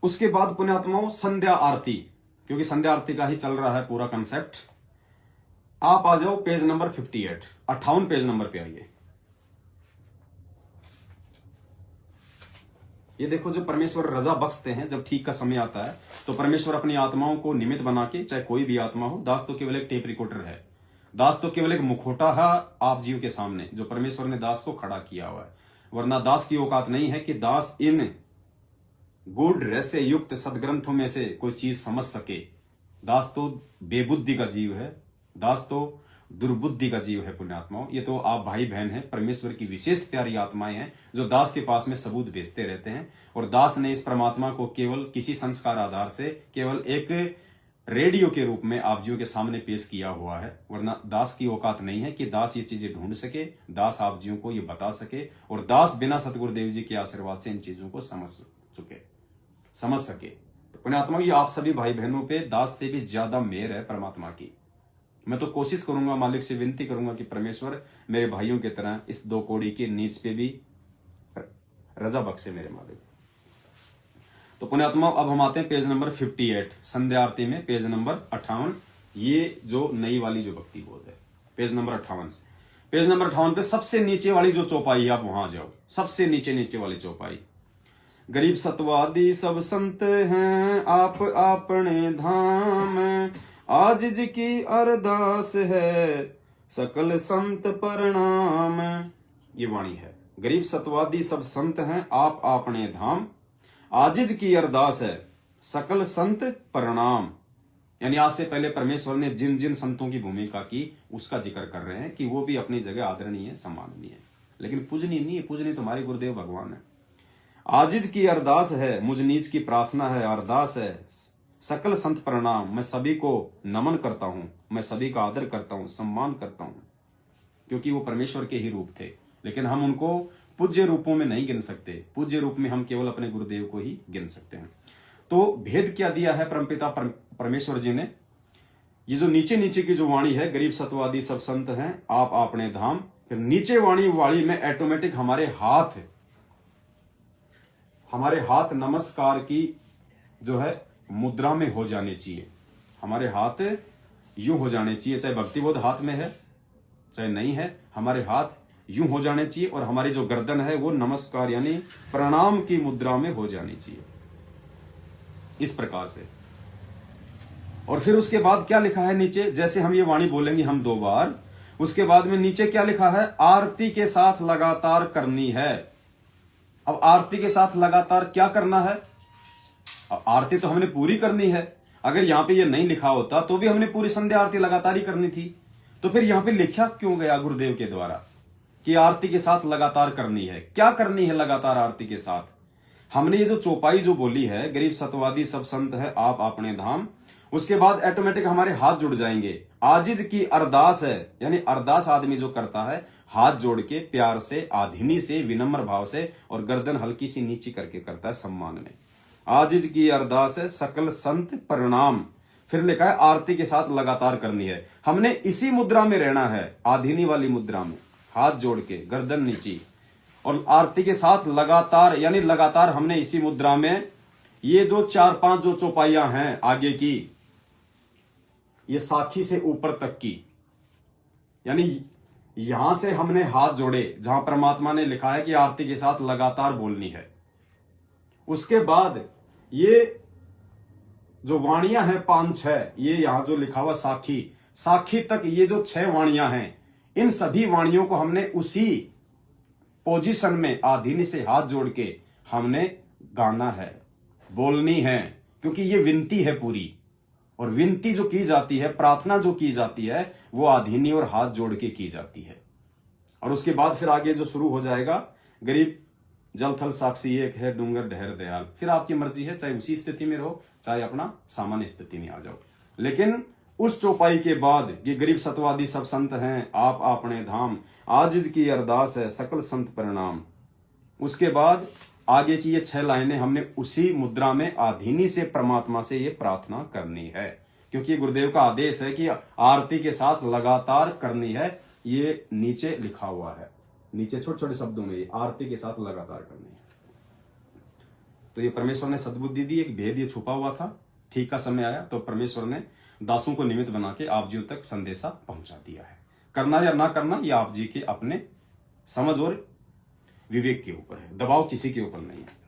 उसके बाद पुण्यात्माओं संध्या आरती, क्योंकि संध्या आरती का ही चल रहा है पूरा कंसेप्ट। आप आ जाओ पेज नंबर 58, 58 पेज नंबर पे आइए। ये देखो, जो परमेश्वर रजा बख्शते हैं, जब ठीक का समय आता है तो परमेश्वर अपनी आत्माओं को निमित्त बना के, चाहे कोई भी आत्मा हो, दास तो केवल एक टेप रिकॉर्डर है, दास तो केवल एक मुखौटा है आप जीव के सामने, जो परमेश्वर ने दास को खड़ा किया हुआ है। वरना दास की औकात नहीं है कि दास इन गूढ़ रहस्य युक्त सदग्रंथों में से कोई चीज समझ सके। दास तो बेबुद्धि का जीव है, दास तो दुर्बुद्धि का जीव है। पुण्यात्माओं, ये तो आप भाई बहन हैं, परमेश्वर की विशेष प्यारी आत्माएं हैं, जो दास के पास में सबूत भेजते रहते हैं। और दास ने इस परमात्मा को केवल किसी संस्कार आधार से केवल एक रेडियो के रूप में आप जीव के सामने पेश किया हुआ है। वरना दास की औकात नहीं है कि दास ये चीजें ढूंढ सके, दास आप जीव को ये बता सके, और दास बिना सतगुरुदेव जी के आशीर्वाद से इन चीजों को समझ सके। तो पुण्यात्मा, ये आप सभी भाई बहनों पे दास से भी ज्यादा मेहर है परमात्मा की। मैं तो कोशिश करूंगा, मालिक से विनती करूंगा कि परमेश्वर मेरे भाइयों की तरह इस 2 कौड़ी के नीच पे भी रजा बख्शे मेरे मालिक। तो पुण्यात्मा, अब हम आते हैं पेज नंबर 58, संध्या आरती में पेज नंबर 58। ये जो नई वाली जो भक्ति बोध है, पेज नंबर 58। पेज नंबर 58 पे सबसे नीचे वाली जो चौपाई, आप वहां जाओ, सबसे नीचे वाली चौपाई। गरीब सतवादी सब संत हैं आप अपने धाम, आजिज की अरदास है सकल संत प्रणाम। ये वाणी है। गरीब सतवादी सब संत हैं आप अपने धाम, आजिज की अरदास है सकल संत प्रणाम। यानी आज से पहले परमेश्वर ने जिन जिन संतों की भूमिका की उसका जिक्र कर रहे हैं कि वो भी अपनी जगह आदरणीय है, सम्माननीय है, लेकिन पूजनीय नहीं है। पूजनीय तुम्हारे गुरुदेव भगवान है। आजिज की अरदास है, मुझ नीच की प्रार्थना है, अरदास है सकल संत प्रणाम। मैं सभी को नमन करता हूं, मैं सभी का आदर करता हूं, सम्मान करता हूं, क्योंकि वो परमेश्वर के ही रूप थे। लेकिन हम उनको पूज्य रूपों में नहीं गिन सकते। पूज्य रूप में हम केवल अपने गुरुदेव को ही गिन सकते हैं। तो भेद क्या दिया है परमपिता परमेश्वर जी ने? ये जो नीचे की जो वाणी है, गरीब सतवादी सब संत हैं आप अपने धाम, फिर नीचे वाणी में ऑटोमेटिक हमारे हाथ नमस्कार की जो है मुद्रा में हो जाने चाहिए। हमारे हाथ यूं हो जाने चाहिए, चाहे भक्तिबोध हाथ में है चाहे नहीं है, हमारे हाथ यूं हो जाने चाहिए और हमारी जो गर्दन है वो नमस्कार यानी प्रणाम की मुद्रा में हो जानी चाहिए, इस प्रकार से। और फिर उसके बाद क्या लिखा है नीचे? जैसे हम ये वाणी बोलेंगे हम 2 बार, उसके बाद में नीचे क्या लिखा है? आरती के साथ लगातार करनी है। अब आरती के साथ लगातार क्या करना है? आरती तो हमने पूरी करनी है। अगर यहां पे ये नहीं लिखा होता तो भी हमने पूरी संध्या आरती लगातार ही करनी थी। तो फिर यहां पे लिखा क्यों गया गुरुदेव के द्वारा कि आरती के साथ लगातार करनी है? क्या करनी है लगातार आरती के साथ? हमने ये जो चौपाई जो बोली है, गरीब सतवादी सब संत है आप अपने धाम, उसके बाद ऑटोमेटिक हमारे हाथ जुड़ जाएंगे। आजिज की अरदास है, यानी अरदास आदमी जो करता है हाथ जोड़ के प्यार से, आधीनी से, विनम्र भाव से, और गर्दन हल्की सी नीची करके करता है सम्मान में। आजिज की अरदास है सकल संत प्रणाम। फिर लिखा है आरती के साथ लगातार करनी है। हमने इसी मुद्रा में रहना है, आधीनी वाली मुद्रा में, हाथ जोड़ के गर्दन नीची, और आरती के साथ लगातार, यानी लगातार हमने इसी मुद्रा में, ये जो 4-5 जो चौपाइयां हैं आगे की, ये साखी से ऊपर तक की, यानी यहां से हमने हाथ जोड़े जहां परमात्मा ने लिखा है कि आरती के साथ लगातार बोलनी है। उसके बाद ये जो वाणियां हैं 5-6, ये यहां जो लिखा हुआ साखी तक, ये जो 6 वाणियां हैं, इन सभी वाणियों को हमने उसी पोजीशन में आधीनी से हाथ जोड़ के हमने गाना है, बोलनी है, क्योंकि ये विनती है पूरी। और विनती जो की जाती है, प्रार्थना जो की जाती है, वो आधीनी और हाथ जोड़ के की जाती है। और उसके बाद फिर आगे जो शुरू हो जाएगा, गरीब जल थल साक्षी एक है, डूंगर ढहर दयाल। फिर आपकी मर्जी है, चाहे उसी स्थिति में रहो, चाहे अपना सामान्य स्थिति में आ जाओ। लेकिन उस चौपाई के बाद ये गरीब सतवादी सब संत हैं आप अपने धाम, आजिज की अरदास है सकल संत प्रणाम। उसके बाद आगे की ये 6 लाइनें हमने उसी मुद्रा में आधीनी से परमात्मा से ये प्रार्थना करनी है, क्योंकि गुरुदेव का आदेश है कि आरती के साथ लगातार करनी है। ये नीचे लिखा हुआ है, नीचे छोटे छोटे शब्दों में, आरती के साथ लगातार करनी है। तो ये परमेश्वर ने सद्बुद्धि दी, एक भेद ये छुपा हुआ था। ठीक का समय आया तो परमेश्वर ने दासों को निमित्त बना के आप जी तक संदेशा पहुंचा दिया है। करना या ना करना ये आप जी के अपने समझ और विवेक के ऊपर है, दबाव किसी के ऊपर नहीं है।